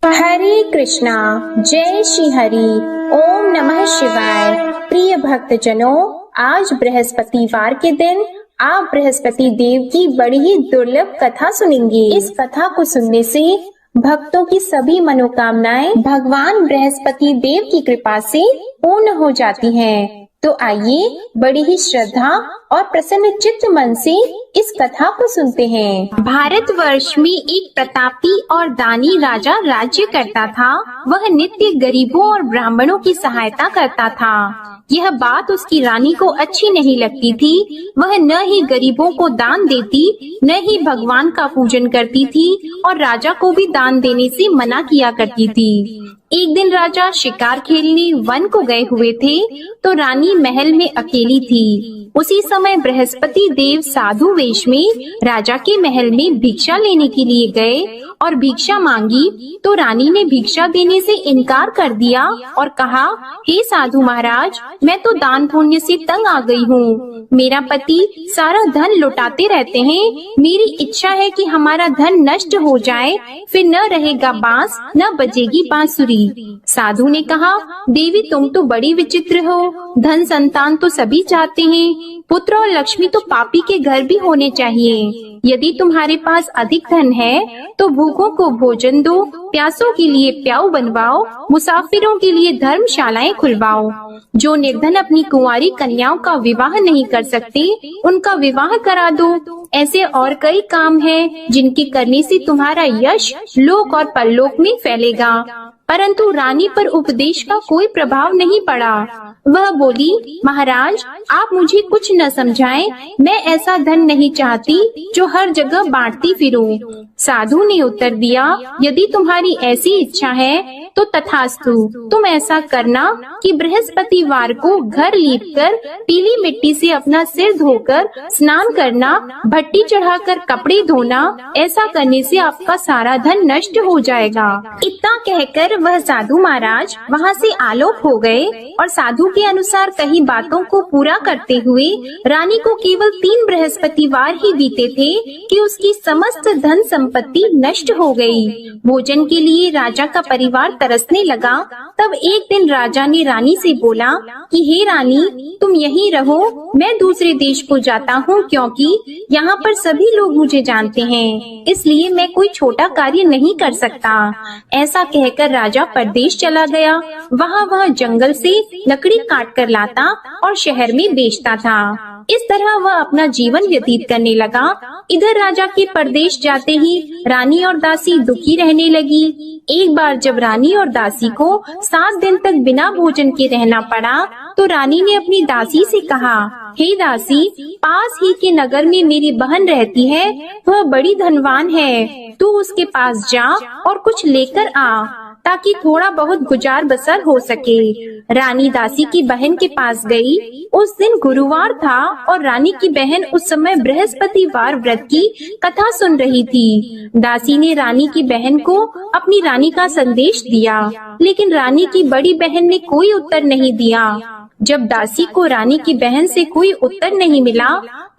हरे कृष्णा, जय श्री हरि। ओम नमः शिवाय। प्रिय भक्तजनों, आज बृहस्पतिवार के दिन आप बृहस्पति देव की बड़ी ही दुर्लभ कथा सुनेंगे। इस कथा को सुनने से भक्तों की सभी मनोकामनाएं भगवान बृहस्पति देव की कृपा से पूर्ण हो जाती हैं। तो आइए बड़ी ही श्रद्धा और प्रसन्न चित्त मन से इस कथा को सुनते हैं। भारतवर्ष में एक प्रतापी और दानी राजा राज्य करता था। वह नित्य गरीबों और ब्राह्मणों की सहायता करता था। यह बात उसकी रानी को अच्छी नहीं लगती थी। वह न ही गरीबों को दान देती, न ही भगवान का पूजन करती थी और राजा को भी दान देने से मना किया करती थी। एक दिन राजा शिकार खेलने वन को गए हुए थे, तो रानी महल में अकेली थी। उसी समय बृहस्पति देव साधु वेश में राजा के महल में भिक्षा लेने के लिए गए और भिक्षा मांगी, तो रानी ने भिक्षा देने से इनकार कर दिया और कहा, हे साधु महाराज, मैं तो दान पुण्य से तंग आ गई हूँ। मेरा पति सारा धन लुटाते रहते हैं। मेरी इच्छा है कि हमारा धन नष्ट हो जाए, फिर न रहेगा बांस, न बजेगी बांसुरी। साधु ने कहा, देवी तुम तो बड़ी विचित्र हो। धन संतान तो सभी चाहते हैं, पुत्र और लक्ष्मी तो पापी के घर भी होने चाहिए। यदि तुम्हारे पास अधिक धन है तो भूखों को भोजन दो, प्यासों के लिए प्याऊ बनवाओ, मुसाफिरों के लिए धर्मशालाएं खुलवाओ। जो निर्धन अपनी कुंवारी कन्याओं का विवाह नहीं कर सकते, उनका विवाह करा दो। ऐसे और कई काम हैं जिनके करने से तुम्हारा यश लोक और परलोक में फैलेगा। परंतु रानी पर उपदेश का कोई प्रभाव नहीं पड़ा। वह बोली, महाराज आप मुझे कुछ न समझाएं, मैं ऐसा धन नहीं चाहती जो हर जगह बांटती फिरूं। साधु ने उत्तर दिया, यदि तुम्हारी ऐसी इच्छा है तो तथास्तु। तुम ऐसा करना कि बृहस्पतिवार को घर लीपकर पीली मिट्टी से अपना सिर धोकर स्नान करना, भट्टी चढ़ाकर कपड़े धोना। ऐसा करने से आपका सारा धन नष्ट हो जाएगा। इतना कहकर वह साधु महाराज वहाँ से आलोक हो गए और साधु के अनुसार कही बातों को पूरा करते हुए रानी को केवल 3 बृहस्पतिवार ही बीते थे कि उसकी समस्त धन संपत्ति नष्ट हो गई। भोजन के लिए राजा का परिवार तरसने लगा। तब एक दिन राजा ने रानी से बोला कि हे रानी, तुम यहीं रहो, मैं दूसरे देश को जाता हूँ, क्योंकि यहाँ पर सभी लोग मुझे जानते हैं, इसलिए मैं कोई छोटा कार्य नहीं कर सकता। ऐसा कहकर राजा परदेश चला गया। वहाँ वह जंगल से लकड़ी काट कर लाता और शहर में बेचता था। इस तरह वह अपना जीवन व्यतीत करने लगा। इधर राजा के परदेश जाते ही रानी और दासी दुखी रहने लगी। एक बार जब रानी और दासी को 7 दिन तक बिना भोजन के रहना पड़ा, तो रानी ने अपनी दासी से कहा, हे दासी, पास ही के नगर में मेरी बहन रहती है, वह बड़ी धनवान है, तू उसके पास जा और कुछ लेकर आ, ताकि थोड़ा बहुत गुजार बसर हो सके। रानी दासी की बहन के पास गई। उस दिन गुरुवार था और रानी की बहन उस समय बृहस्पतिवार व्रत की कथा सुन रही थी। दासी ने रानी की बहन को अपनी रानी का संदेश दिया, लेकिन रानी की बड़ी बहन ने कोई उत्तर नहीं दिया। जब दासी को रानी की बहन से कोई उत्तर नहीं मिला,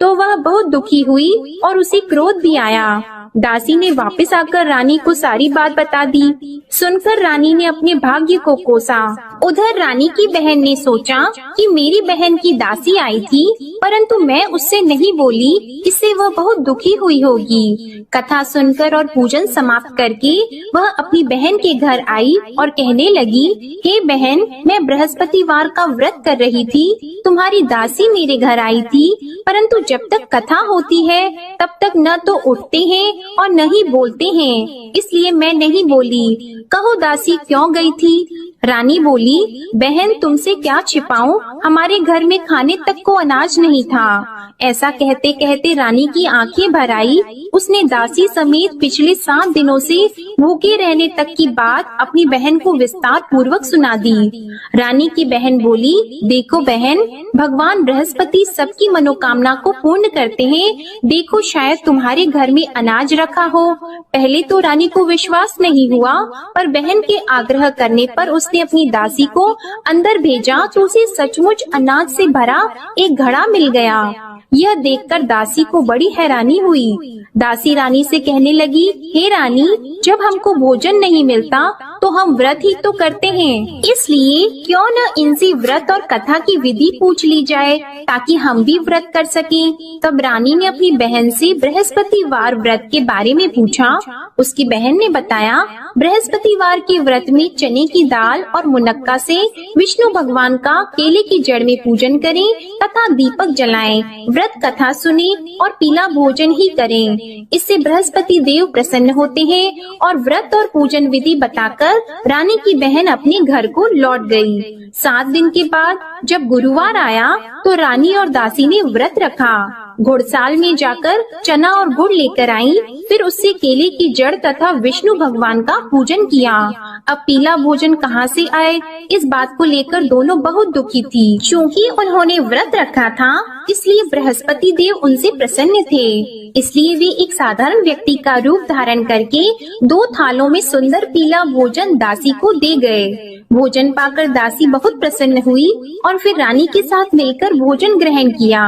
तो वह बहुत दुखी हुई और उसे क्रोध भी आया। दासी ने वापस आकर रानी को सारी बात बता दी। सुनकर रानी ने अपने भाग्य को कोसा। उधर रानी की बहन ने सोचा कि मेरी बहन की दासी आई थी, परंतु मैं उससे नहीं बोली, इससे वह बहुत दुखी हुई होगी। कथा सुनकर और पूजन समाप्त करके वह अपनी बहन के घर आई और कहने लगी, हे बहन, मैं बृहस्पतिवार का व्रत कर रही थी, तुम्हारी दासी मेरे घर आई थी, परंतु जब तक कथा होती है तब तक न तो उठते हैं और न ही बोलते हैं, इसलिए मैं नहीं बोली। कहो दासी क्यों गई थी? रानी बोली, बहन तुमसे क्या छिपाऊं, हमारे घर में खाने तक को अनाज नहीं था। ऐसा कहते कहते रानी की आंखें भर आई। उसने दासी समेत पिछले 7 दिनों से भूखे रहने तक की बात अपनी बहन को विस्तार पूर्वक सुना दी। रानी की बहन बोली, देखो बहन, भगवान बृहस्पति सबकी मनोकामना को पूर्ण करते हैं। देखो शायद तुम्हारे घर में अनाज रखा हो। पहले तो रानी को विश्वास नहीं हुआ, पर बहन के आग्रह करने पर उसने अपनी दासी को अंदर भेजा तो उसे सचमुच अनाज से भरा एक घड़ा मिल गया। यह देखकर दासी को बड़ी हैरानी हुई। दासी रानी से कहने लगी, हे रानी, जब हमको भोजन नहीं मिलता तो हम व्रत ही तो करते हैं, इसलिए क्यों न इनसे व्रत और कथा की विधि पूछ ली जाए ताकि हम भी व्रत कर सकें। तब रानी ने अपनी बहन से बृहस्पतिवार व्रत के बारे में पूछा। उसकी बहन ने बताया, बृहस्पतिवार के व्रत में चने की दाल और मुनक्का से विष्णु भगवान का केले की जड़ में पूजन करें तथा दीपक जलाएं, व्रत कथा सुने और पीला भोजन ही करें। इससे बृहस्पति देव प्रसन्न होते हैं। और व्रत और पूजन विधि बताकर रानी की बहन अपने घर को लौट गई। 7 दिन के बाद जब गुरुवार आया तो रानी और दासी ने व्रत रखा। घुड़साल में जाकर चना और गुड़ लेकर आई, फिर उससे केले की जड़ तथा विष्णु भगवान का पूजन किया। अब पीला भोजन कहाँ से आए, इस बात को लेकर दोनों बहुत दुखी थी। क्योंकि उन्होंने व्रत रखा था, इसलिए बृहस्पति देव उनसे प्रसन्न थे। इसलिए वे एक साधारण व्यक्ति का रूप धारण करके 2 थालों में सुंदर पीला भोजन दासी को दे गए। भोजन पाकर दासी बहुत प्रसन्न हुई और फिर रानी के साथ मिलकर भोजन ग्रहण किया।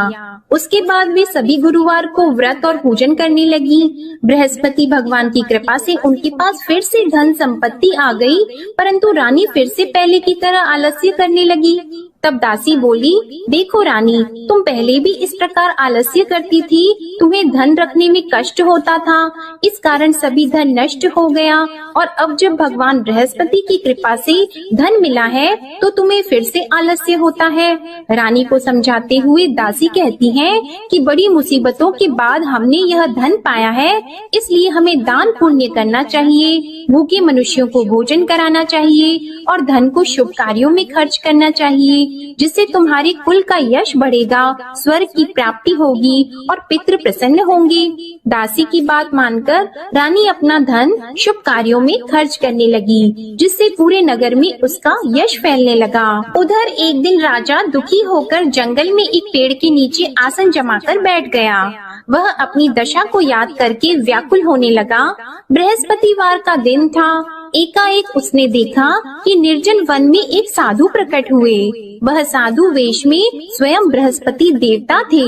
उसके बाद वे सभी गुरुवार को व्रत और पूजन करने लगी। बृहस्पति भगवान की कृपा से उनके पास फिर से धन संपत्ति आ गई, परंतु रानी फिर से पहले की तरह आलस्य करने लगी। तब दासी बोली, देखो रानी, तुम पहले भी इस प्रकार आलस्य करती थी, तुम्हें धन रखने में कष्ट होता था, इस कारण सभी धन नष्ट हो गया, और अब जब भगवान बृहस्पति की कृपा से धन मिला है तो तुम्हें फिर से आलस्य होता है। रानी को समझाते हुए दासी कहती है कि बड़ी मुसीबतों के बाद हमने यह धन पाया है, इसलिए हमें दान पुण्य करना चाहिए, भूखे मनुष्यों को भोजन कराना चाहिए और धन को शुभ कार्यों में खर्च करना चाहिए, जिससे तुम्हारे कुल का यश बढ़ेगा, स्वर्ग की प्राप्ति होगी और पितृ प्रसन्न होंगे। दासी की बात मानकर रानी अपना धन शुभ कार्यों में खर्च करने लगी, जिससे पूरे नगर में उसका यश फैलने लगा। उधर एक दिन राजा दुखी होकर जंगल में एक पेड़ के नीचे आसन जमाकर बैठ गया। वह अपनी दशा को याद करके व्याकुल होने लगा। बृहस्पतिवार का दिन था। एकाएक उसने देखा कि निर्जन वन में एक साधु प्रकट हुए। वह साधु वेश में स्वयं बृहस्पति देवता थे।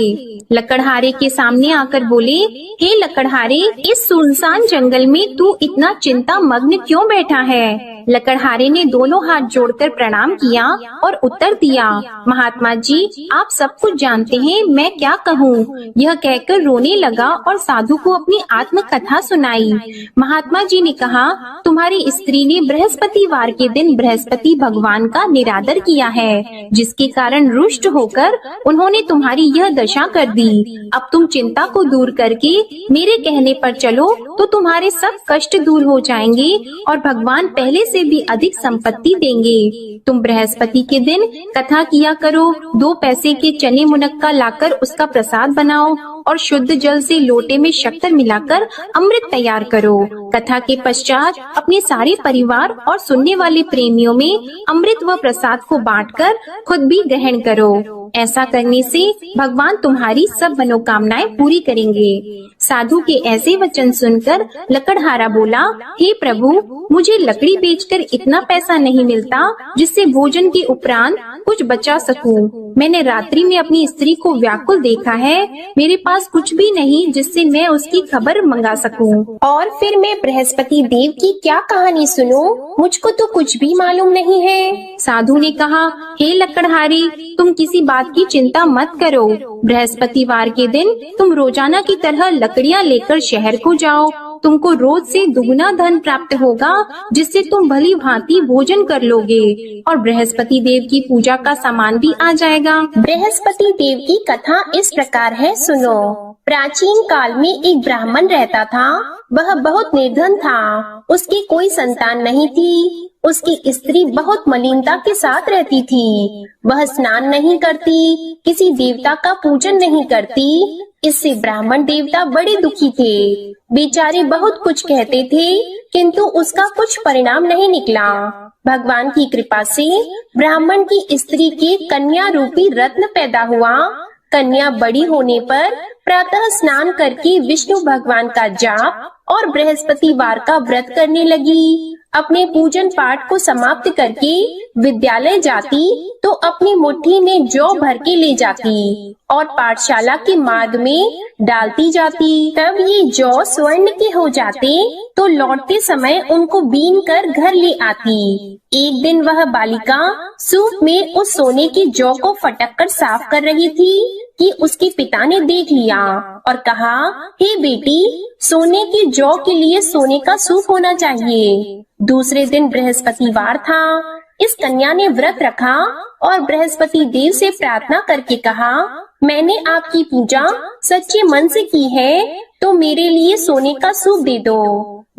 लकड़हारे के सामने आकर बोले, हे लकड़हारे, इस सुनसान जंगल में तू इतना चिंता मग्न क्यों बैठा है? लकड़हारे ने दोनों हाथ जोड़कर प्रणाम किया और उत्तर दिया, महात्मा जी, आप सब कुछ जानते हैं, मैं क्या कहूँ। यह कहकर रोने लगा और साधु को अपनी आत्म कथा सुनाई। महात्मा जी ने कहा, तुम्हारी स्त्री ने बृहस्पतिवार के दिन बृहस्पति भगवान का निरादर किया है, जिसके कारण रुष्ट होकर उन्होंने तुम्हारी यह दशा कर दी। अब तुम चिंता को दूर करके मेरे कहने पर चलो तो तुम्हारे सब कष्ट दूर हो जाएंगे और भगवान पहले से भी अधिक संपत्ति देंगे। तुम बृहस्पति के दिन कथा किया करो, 2 पैसे के चने मुनक्का लाकर उसका प्रसाद बनाओ और शुद्ध जल से लोटे में शक्कर मिलाकर अमृत तैयार करो। कथा के पश्चात अपने सारे परिवार और सुनने वाले प्रेमियों में अमृत व प्रसाद को बांटकर खुद भी ग्रहण करो। ऐसा करने से भगवान तुम्हारी सब मनोकामनाएं पूरी करेंगे। साधु के ऐसे वचन सुनकर लकड़हारा बोला, हे प्रभु, मुझे लकड़ी बेचकर इतना पैसा नहीं मिलता जिससे भोजन के उपरांत कुछ बचा सकूं। मैंने रात्रि में अपनी स्त्री को व्याकुल देखा है, मेरे पास कुछ भी नहीं जिससे मैं उसकी खबर मंगा सकूं। और फिर मैं बृहस्पति देव की क्या कहानी सुनूं? मुझको तो कुछ भी मालूम नहीं है। साधु ने कहा, हे लकड़हारी, तुम किसी बात की चिंता मत करो। बृहस्पतिवार के दिन तुम रोजाना की तरह लकड़ियाँ लेकर शहर को जाओ। तुमको रोज से दुगुना धन प्राप्त होगा, जिससे तुम भली भांति भोजन कर लोगे और बृहस्पति देव की पूजा का सामान भी आ जाएगा। बृहस्पति देव की कथा इस प्रकार है, सुनो। प्राचीन काल में एक ब्राह्मण रहता था। वह बहुत निर्धन था। उसकी कोई संतान नहीं थी। उसकी स्त्री बहुत मलिनता के साथ रहती थी। वह स्नान नहीं करती, किसी देवता का पूजन नहीं करती। इससे ब्राह्मण देवता बड़े दुखी थे। बेचारे बहुत कुछ कहते थे, किंतु उसका कुछ परिणाम नहीं निकला। भगवान की कृपा से ब्राह्मण की स्त्री के कन्या रूपी रत्न पैदा हुआ। कन्या बड़ी होने पर प्रातः स्नान करके विष्णु भगवान का जाप और बृहस्पतिवार का व्रत करने लगी। अपने पूजन पाठ को समाप्त करके विद्यालय जाती तो अपनी मुट्ठी में जौ भर के ले जाती और पाठशाला के मार्ग में डालती जाती। तब ये जौ स्वर्ण के हो जाते तो लौटते समय उनको बीन कर घर ले आती। एक दिन वह बालिका सूप में उस सोने की जौ को फटक कर साफ कर रही थी कि उसके पिता ने देख लिया और कहा, हे बेटी, सोने की जौ के लिए सोने का सूप होना चाहिए। दूसरे दिन बृहस्पतिवार था। इस कन्या ने व्रत रखा और बृहस्पति देव से प्रार्थना करके कहा, मैंने आपकी पूजा सच्चे मन से की है तो मेरे लिए सोने का सूप दे दो।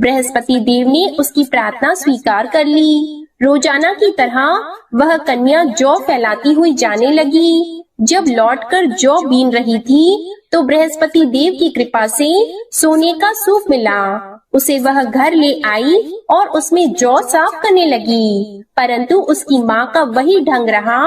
बृहस्पति देव ने उसकी प्रार्थना स्वीकार कर ली। रोजाना की तरह वह कन्या जौ फैलाती हुई जाने लगी। जब लौटकर जौ बीन रही थी तो बृहस्पति देव की कृपा से सोने का सूप मिला। उसे वह घर ले आई और उसमें जौ साफ करने लगी, परंतु उसकी माँ का वही ढंग रहा।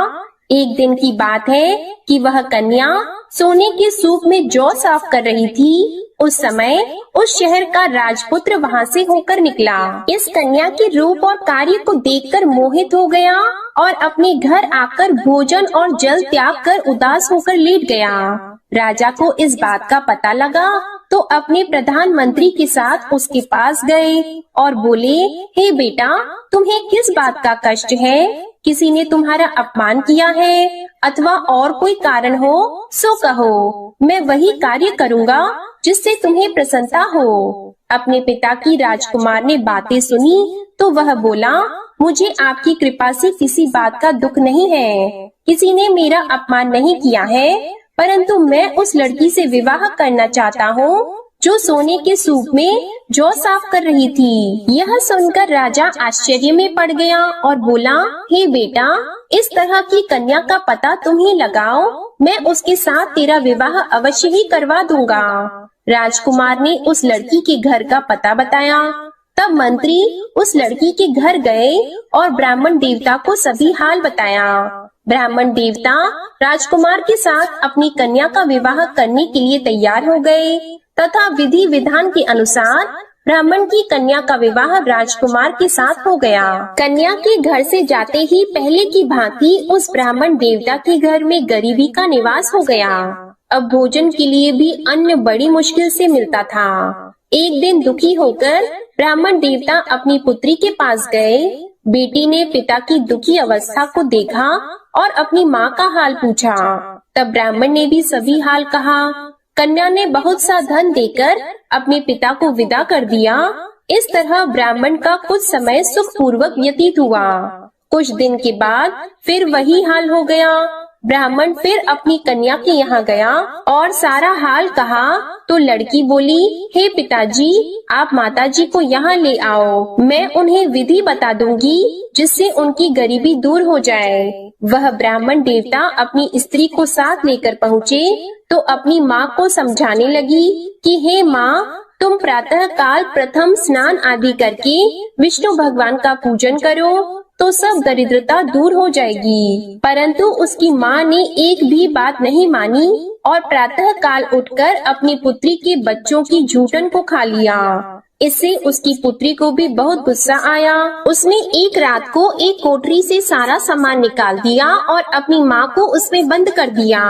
एक दिन की बात है कि वह कन्या सोने के सूप में जौ साफ कर रही थी। उस समय उस शहर का राजपुत्र वहाँ से होकर निकला। इस कन्या के रूप और कार्य को देखकर मोहित हो गया और अपने घर आकर भोजन और जल त्याग कर उदास होकर लेट गया। राजा को इस बात का पता लगा तो अपने प्रधानमंत्री के साथ उसके पास गए और बोले, हे बेटा, तुम्हें किस बात का कष्ट है? किसी ने तुम्हारा अपमान किया है अथवा और कोई कारण हो सो कहो, मैं वही कार्य करूँगा जिससे तुम्हें प्रसन्नता हो। अपने पिता की राजकुमार ने बातें सुनी तो वह बोला, मुझे आपकी कृपा से किसी बात का दुख नहीं है। किसी ने मेरा अपमान नहीं किया है, परंतु मैं उस लड़की से विवाह करना चाहता हूँ जो सोने के सूप में जौ साफ कर रही थी। यह सुनकर राजा आश्चर्य में पड़ गया और बोला, हे बेटा, इस तरह की कन्या का पता तुम ही लगाओ, मैं उसके साथ तेरा विवाह अवश्य ही करवा दूंगा। राजकुमार ने उस लड़की के घर का पता बताया। तब मंत्री उस लड़की के घर गए और ब्राह्मण देवता को सभी हाल बताया। ब्राह्मण देवता राजकुमार के साथ अपनी कन्या का विवाह करने के लिए तैयार हो गए तथा विधि विधान के अनुसार ब्राह्मण की कन्या का विवाह राजकुमार के साथ हो गया। कन्या के घर से जाते ही पहले की भांति उस ब्राह्मण देवता के घर में गरीबी का निवास हो गया। अब भोजन के लिए भी अन्न बड़ी मुश्किल से मिलता था। एक दिन दुखी होकर ब्राह्मण देवता अपनी पुत्री के पास गए। बेटी ने पिता की दुखी अवस्था को देखा और अपनी माँ का हाल पूछा। तब ब्राह्मण ने भी सभी हाल कहा। कन्या ने बहुत सा धन देकर अपने पिता को विदा कर दिया। इस तरह ब्राह्मण का कुछ समय सुखपूर्वक व्यतीत हुआ। कुछ दिन के बाद फिर वही हाल हो गया। ब्राह्मण फिर अपनी कन्या के यहाँ गया और सारा हाल कहा तो लड़की बोली, हे पिताजी, आप माताजी को यहाँ ले आओ, मैं उन्हें विधि बता दूंगी जिससे उनकी गरीबी दूर हो जाए। वह ब्राह्मण देवता अपनी स्त्री को साथ लेकर पहुँचे तो अपनी माँ को समझाने लगी कि हे माँ, तुम प्रातः काल प्रथम स्नान आदि करके विष्णु भगवान का पूजन करो तो सब दरिद्रता दूर हो जाएगी। परंतु उसकी माँ ने एक भी बात नहीं मानी और प्रातः काल उठकर अपनी पुत्री के बच्चों की झूठन को खा लिया। इससे उसकी पुत्री को भी बहुत गुस्सा आया। उसने एक रात को एक कोठरी से सारा सामान निकाल दिया और अपनी माँ को उसमें बंद कर दिया।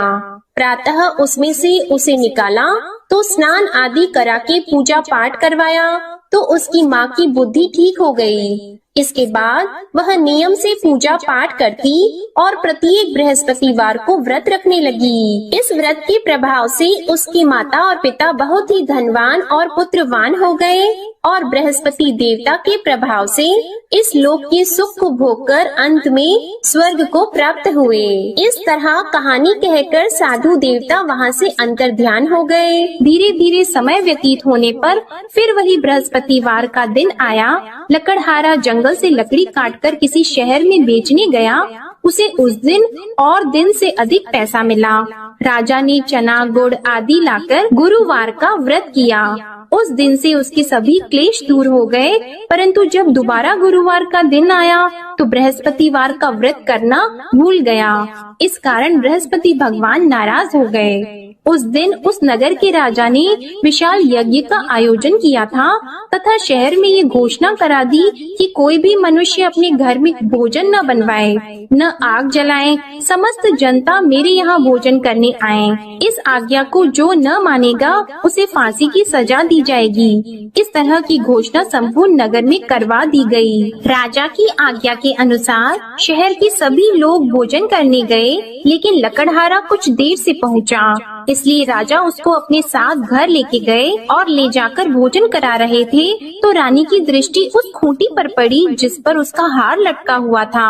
प्रातः उसमें से उसे निकाला तो स्नान आदि करा के पूजा पाठ करवाया तो उसकी माँ की बुद्धि ठीक हो गई। इसके बाद वह नियम से पूजा पाठ करती और प्रत्येक बृहस्पतिवार को व्रत रखने लगी। इस व्रत के प्रभाव से उसकी माता और पिता बहुत ही धनवान और पुत्रवान हो गए और बृहस्पति देवता के प्रभाव से इस लोक के सुख को भोगकर अंत में स्वर्ग को प्राप्त हुए। इस तरह कहानी कहकर साधु देवता वहाँ से अंतर ध्यान हो गए। धीरे धीरे समय व्यतीत होने पर फिर वही बृहस्पतिवार का दिन आया। लकड़हारा जंगल से लकड़ी काटकर किसी शहर में बेचने गया। उसे उस दिन और दिन से अधिक पैसा मिला। राजा ने चना गुड़ आदि लाकर गुरुवार का व्रत किया। उस दिन से उसके सभी क्लेश दूर हो गए। परंतु जब दोबारा गुरुवार का दिन आया तो बृहस्पतिवार का व्रत करना भूल गया। इस कारण बृहस्पति भगवान नाराज हो गए। उस दिन उस नगर के राजा ने विशाल यज्ञ का आयोजन किया था तथा शहर में ये घोषणा करा दी कि कोई भी मनुष्य अपने घर में भोजन न बनवाए, न आग जलाए। समस्त जनता मेरे यहाँ भोजन करने आए। इस आज्ञा को जो न मानेगा उसे फांसी की सजा दी जाएगी। इस तरह की घोषणा संपूर्ण नगर में करवा दी गई। राजा की आज्ञा के अनुसार शहर के सभी लोग भोजन करने गए, लेकिन लकड़हारा कुछ देर से पहुँचा, इसलिए राजा उसको अपने साथ घर लेके गए और ले जाकर भोजन करा रहे थे तो रानी की दृष्टि उस खूंटी पर पड़ी जिस पर उसका हार लटका हुआ था।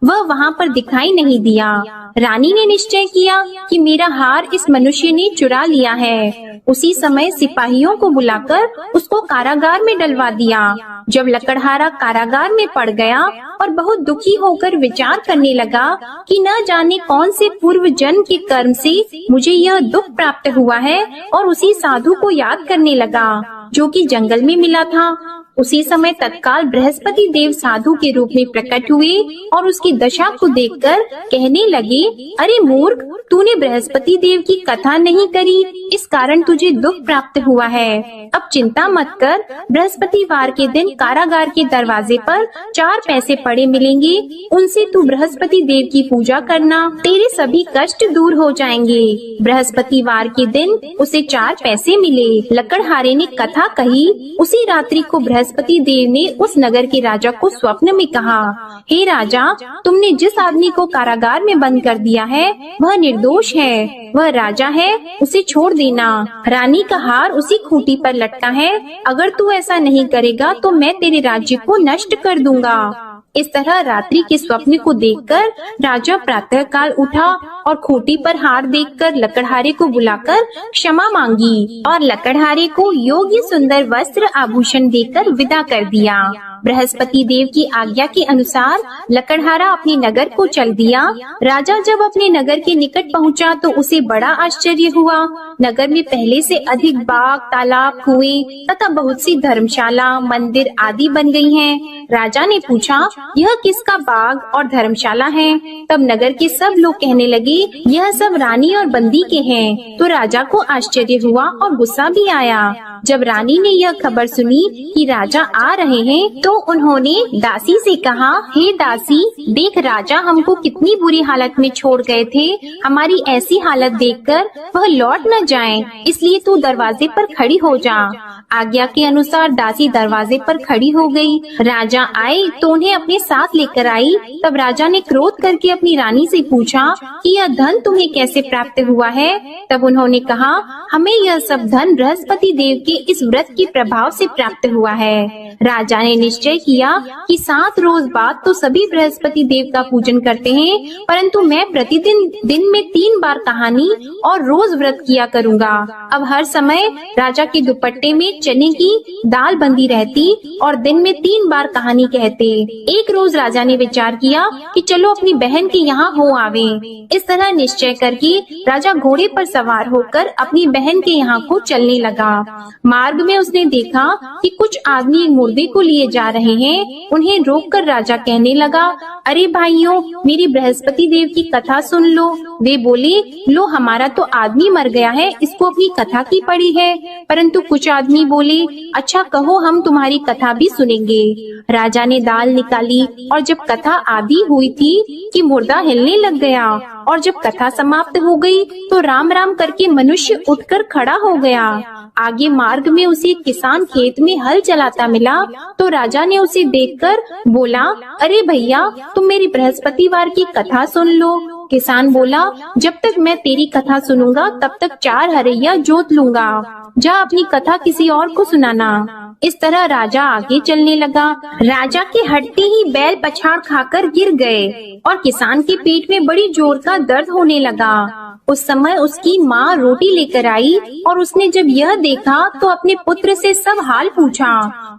वह वहाँ पर दिखाई नहीं दिया। रानी ने निश्चय किया कि मेरा हार इस मनुष्य ने चुरा लिया है। उसी समय सिपाहियों को बुलाकर उसको कारागार में डलवा दिया। जब लकड़हारा कारागार में पड़ गया और बहुत दुखी होकर विचार करने लगा कि न जाने कौन से पूर्व जन्म के कर्म से मुझे यह दुख प्राप्त हुआ है, और उसी साधु को याद करने लगा जो कि जंगल में मिला था। उसी समय तत्काल बृहस्पति देव साधु के रूप में प्रकट हुए और उसकी दशा को देखकर कहने लगे, अरे मूर्ख, तूने बृहस्पति देव की कथा नहीं करी, इस कारण तुझे दुख प्राप्त हुआ है। अब चिंता मत कर, बृहस्पतिवार के दिन कारागार के दरवाजे पर 4 पैसे पड़े मिलेंगे, उनसे तू बृहस्पति देव की पूजा करना, तेरे सभी कष्ट दूर हो जाएंगे। बृहस्पतिवार के दिन उसे 4 पैसे मिले। लकड़हारे ने कथा कही। उसी रात्रि को बृहस्पति देव ने उस नगर के राजा को स्वप्न में कहा, हे राजा, तुमने जिस आदमी को कारागार में बंद कर दिया है वह निर्दोष है, वह राजा है, उसे छोड़ देना। रानी का हार उसी खूंटी पर लटका है, अगर तू ऐसा नहीं करेगा तो मैं तेरे राज्य को नष्ट कर दूंगा। इस तरह रात्रि के स्वप्न को देखकर राजा प्रातः काल उठा और खूंटी पर हार देखकर लकड़हारे को बुलाकर क्षमा मांगी और लकड़हारे को योग्य सुंदर वस्त्र आभूषण देकर विदा कर दिया। बृहस्पति देव की आज्ञा के अनुसार लकड़हारा अपने नगर को चल दिया। राजा जब अपने नगर के निकट पहुंचा तो उसे बड़ा आश्चर्य हुआ। नगर में पहले से अधिक बाग, तालाब, कुएं तथा बहुत सी धर्मशाला, मंदिर आदि बन गई हैं। राजा ने पूछा, यह किसका बाग और धर्मशाला है? तब नगर के सब लोग कहने लगे, यह सब रानी और बंदी के हैं। तो राजा को आश्चर्य हुआ और गुस्सा भी आया। जब रानी ने यह खबर सुनी कि राजा आ रहे हैं तो उन्होंने दासी से कहा, हे दासी, देख राजा हमको कितनी बुरी हालत में छोड़ गए थे। हमारी ऐसी हालत देखकर वह लौट न जाएं, इसलिए तू दरवाजे पर खड़ी हो जा। आज्ञा के अनुसार दासी दरवाजे पर खड़ी हो गई। राजा आए तो उन्हें अपने साथ लेकर आई। तब राजा ने क्रोध करके अपनी रानी से पूछा कि यह धन तुम्हें कैसे प्राप्त हुआ है? तब उन्होंने कहा, हमें यह सब धन बृहस्पति देव के इस व्रत के प्रभाव से प्राप्त हुआ है। राजा ने निश्चय किया कि 7 रोज बाद तो सभी बृहस्पति देव का पूजन करते हैं, परंतु मैं प्रतिदिन दिन में 3 बार कहानी और रोज व्रत किया करूँगा। अब हर समय राजा के दुपट्टे में चने की दाल बंधी रहती और दिन में 3 बार कहानी कहते। एक रोज राजा ने विचार किया कि चलो अपनी बहन के यहाँ हो आवे। इस तरह निश्चय करके राजा घोड़े पर सवार होकर अपनी बहन के यहाँ को चलने लगा। मार्ग में उसने देखा कि कुछ आदमी एक मुर्दे को लिए जा रहे हैं। उन्हें रोककर राजा कहने लगा, अरे भाइयों, मेरी बृहस्पति देव की कथा सुन लो। वे बोले, लो हमारा तो आदमी मर गया है, इसको अपनी कथा की पड़ी है। परंतु कुछ आदमी बोले, अच्छा कहो, हम तुम्हारी कथा भी सुनेंगे। राजा ने दाल निकाली और जब कथा आधी हुई थी कि मुर्दा हिलने लग गया, और जब कथा समाप्त हो गई तो राम राम करके मनुष्य उठकर खड़ा हो गया। आगे मार्ग में उसे किसान खेत में हल चलाता मिला तो राजा ने उसे देखकर बोला, अरे भैया, तुम मेरी बृहस्पतिवार की कथा सुन लो। किसान बोला, जब तक मैं तेरी कथा सुनूंगा तब तक 4 हरैया जोत लूंगा। जा अपनी कथा किसी और को सुनाना। इस तरह राजा आगे चलने लगा। राजा के हटते ही बैल पछाड़ खाकर गिर गए और किसान के पेट में बड़ी जोर का दर्द होने लगा। उस समय उसकी माँ रोटी लेकर आई और उसने जब यह देखा तो अपने पुत्र से सब हाल पूछा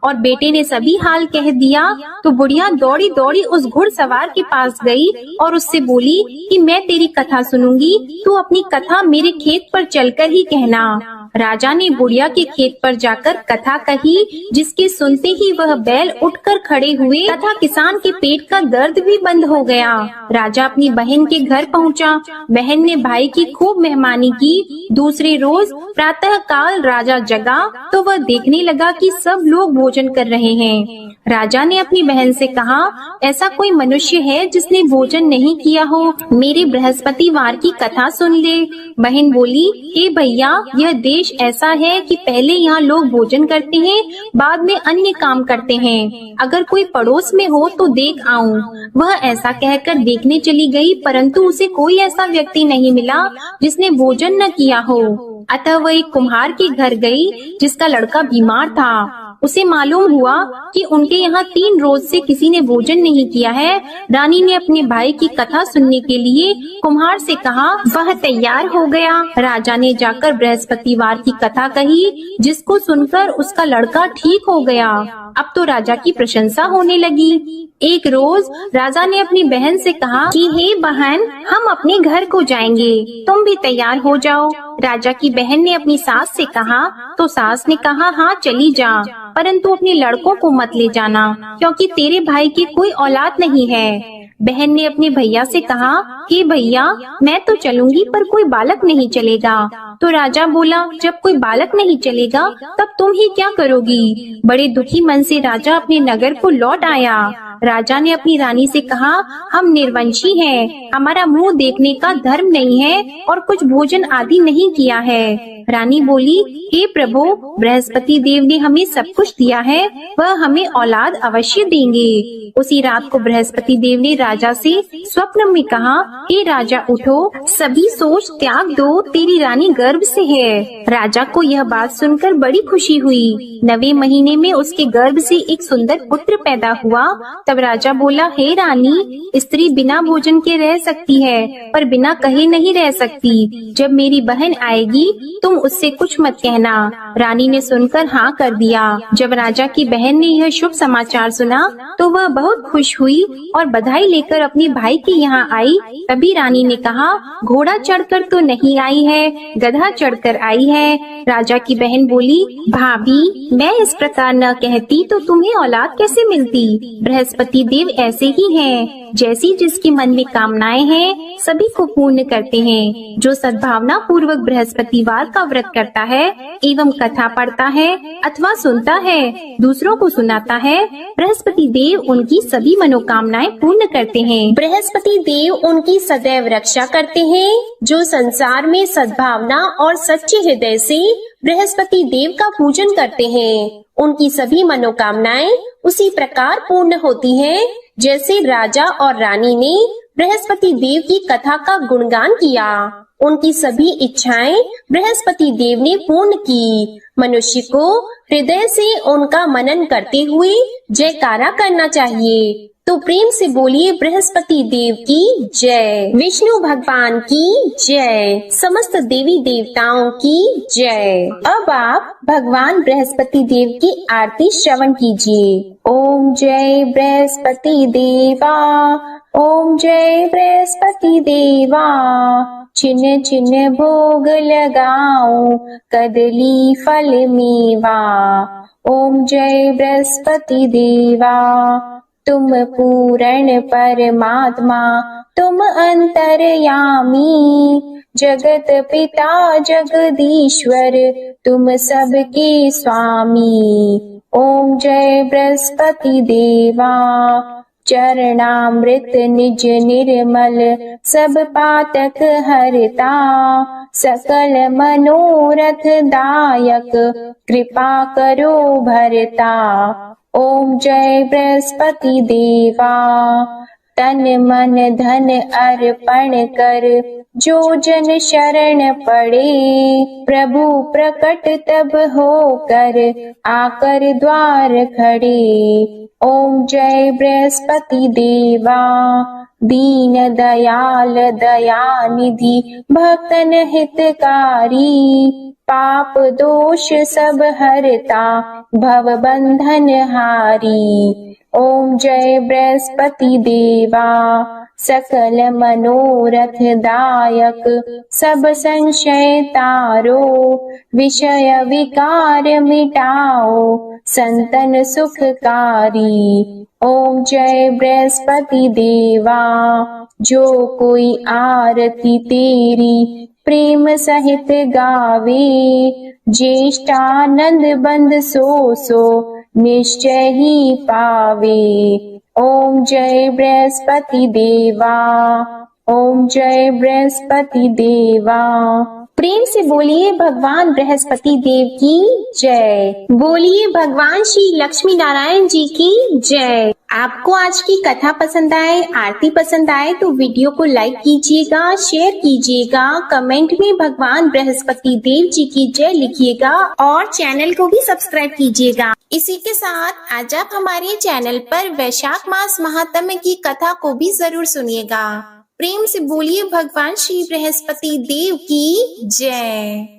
और बेटे ने सभी हाल कह दिया। तो बुढ़िया दौड़ी दौड़ी उस घुड़सवार के पास गई और उससे बोली कि मैं तेरी कथा सुनूंगी, तू अपनी कथा मेरे खेत पर चलकर ही कहना। राजा ने बुढ़िया के खेत पर जाकर कथा कही, जिसके सुनते ही वह बैल उठकर खड़े हुए तथा किसान के पेट का दर्द भी बंद हो गया। राजा अपनी बहन के घर पहुंचा। बहन ने भाई की खूब मेहमानी की। दूसरे रोज प्रातः काल राजा जगा तो वह देखने लगा कि सब लोग भोजन कर रहे हैं। राजा ने अपनी बहन से कहा, ऐसा कोई मनुष्य है जिसने भोजन नहीं किया हो? मेरे बृहस्पतिवार की कथा सुन ले। बहन बोली, हे भैया, यह देश ऐसा है कि पहले यहाँ लोग भोजन करते हैं, बाद में अन्य काम करते हैं। अगर कोई पड़ोस में हो तो देख आऊं। वह ऐसा कहकर देखने चली गई, परंतु उसे कोई ऐसा व्यक्ति नहीं मिला जिसने भोजन न किया हो। अतः वह एक कुम्हार के घर गई जिसका लड़का बीमार था। उसे मालूम हुआ कि उनके यहाँ 3 रोज से किसी ने भोजन नहीं किया है। रानी ने अपने भाई की कथा सुनने के लिए कुम्हार से कहा। वह तैयार हो गया। राजा ने जाकर बृहस्पतिवार की कथा कही, जिसको सुनकर उसका लड़का ठीक हो गया। अब तो राजा की प्रशंसा होने लगी। एक रोज राजा ने अपनी बहन से कहा कि हे बहन, हम अपने घर को जाएंगे, तुम भी तैयार हो जाओ। राजा की बहन ने अपनी सास से कहा तो सास ने कहा, हाँ चली जा, परंतु अपने लड़कों को मत ले जाना, क्योंकि तेरे भाई की कोई औलाद नहीं है। बहन ने अपने भैया से कहा, हे भैया, मैं तो चलूंगी पर कोई बालक नहीं चलेगा। तो राजा बोला, जब कोई बालक नहीं चलेगा तब तुम ही क्या करोगी? बड़े दुखी मन से राजा अपने नगर को लौट आया। राजा ने अपनी रानी से कहा, हम निर्वंशी हैं, हमारा मुंह देखने का धर्म नहीं है और कुछ भोजन आदि नहीं किया है। रानी बोली, हे प्रभु, बृहस्पति देव ने हमें सब कुछ दिया है, वह हमें औलाद अवश्य देंगे। उसी रात को बृहस्पति देव ने राजा से स्वप्न में कहा, हे राजा उठो, सभी सोच त्याग दो, तेरी रानी गर्भ से है। राजा को यह बात सुनकर बड़ी खुशी हुई। 9वें महीने में उसके गर्भ से एक सुंदर पुत्र पैदा हुआ। तब राजा बोला, हे रानी, स्त्री बिना भोजन के रह सकती है, पर बिना कहे नहीं रह सकती। जब मेरी बहन आएगी तुम उससे कुछ मत कहना। रानी ने सुनकर हाँ कर दिया। जब राजा की बहन ने यह शुभ समाचार सुना तो वह बहुत खुश हुई और बधाई लेकर अपने भाई के यहाँ आई। तभी रानी ने कहा, घोड़ा चढ़कर तो नहीं आई है, गधा चढ़कर आई है। राजा की बहन बोली, भाभी, मैं इस प्रकार न कहती तो तुम्हें औलाद कैसे मिलती? बृहस्पति देव ऐसे ही हैं, जैसी जिसके मन में कामनाएं हैं सभी को पूर्ण करते हैं। जो सद्भावना पूर्वक बृहस्पतिवार का व्रत करता है एवं कथा पढ़ता है अथवा सुनता है, दूसरों को सुनाता है, बृहस्पति देव उनकी सभी मनोकामनाएं पूर्ण करते हैं। बृहस्पति देव उनकी सदैव रक्षा करते हैं। जो संसार में सद्भावना और सच्चे हृदय से बृहस्पति देव का पूजन करते हैं, उनकी सभी मनोकामनाएं उसी प्रकार पूर्ण होती हैं, जैसे राजा और रानी ने बृहस्पति देव की कथा का गुणगान किया। उनकी सभी इच्छाएं बृहस्पति देव ने पूर्ण की। मनुष्य को हृदय से उनका मनन करते हुए जयकारा करना चाहिए। तो प्रेम से बोलिए, बृहस्पति देव की जय, विष्णु भगवान की जय, समस्त देवी देवताओं की जय। अब आप भगवान बृहस्पति देव की आरती श्रवण कीजिए। ओम जय बृहस्पति देवा, ओम जय बृहस्पति देवा, छिन छिन भोग लगाऊं कदली फल मेवा। ओम जय बृहस्पति देवा, तुम पूर्ण परमात्मा, तुम अंतर्यामी, जगत पिता जगदीश्वर, तुम सबके स्वामी। ओम जय बृहस्पति देवा, चरणामृत निज निर्मल, सब पातक हरता, सकल मनोरथ दायक, कृपा करो भरता। ओम जय बृहस्पति देवा, तन मन धन अर्पण कर, जो जन शरण पड़े, प्रभु प्रकट तब होकर, आकर द्वार खड़े। ओम जय बृहस्पति देवा, दीन दयाल दयानिधि, भक्तन हितकारी, पाप दोष सब हरता, भव बंधन हारी। ओम जय बृहस्पति देवा, सकल मनोरथ दायक सब संशय तारो, विषय विकार मिटाओ संतन सुखकारी। ओम जय बृहस्पति देवा, जो कोई आरती तेरी प्रेम सहित गावे, ज्येष्ठानंद बंद सो निश्चय ही पावे। ओम जय बृहस्पति देवा, ओम जय बृहस्पति देवा। प्रेम से बोलिए भगवान बृहस्पति देव की जय। बोलिए भगवान श्री लक्ष्मी नारायण जी की जय। आपको आज की कथा पसंद आए, आरती पसंद आए तो वीडियो को लाइक कीजिएगा, शेयर कीजिएगा, कमेंट में भगवान बृहस्पति देव जी की जय लिखिएगा और चैनल को भी सब्सक्राइब कीजिएगा। इसी के साथ आज आप हमारे चैनल पर वैशाख मास महात्म्य की कथा को भी जरूर सुनिएगा। प्रेम से बोलिए भगवान श्री बृहस्पति देव की जय।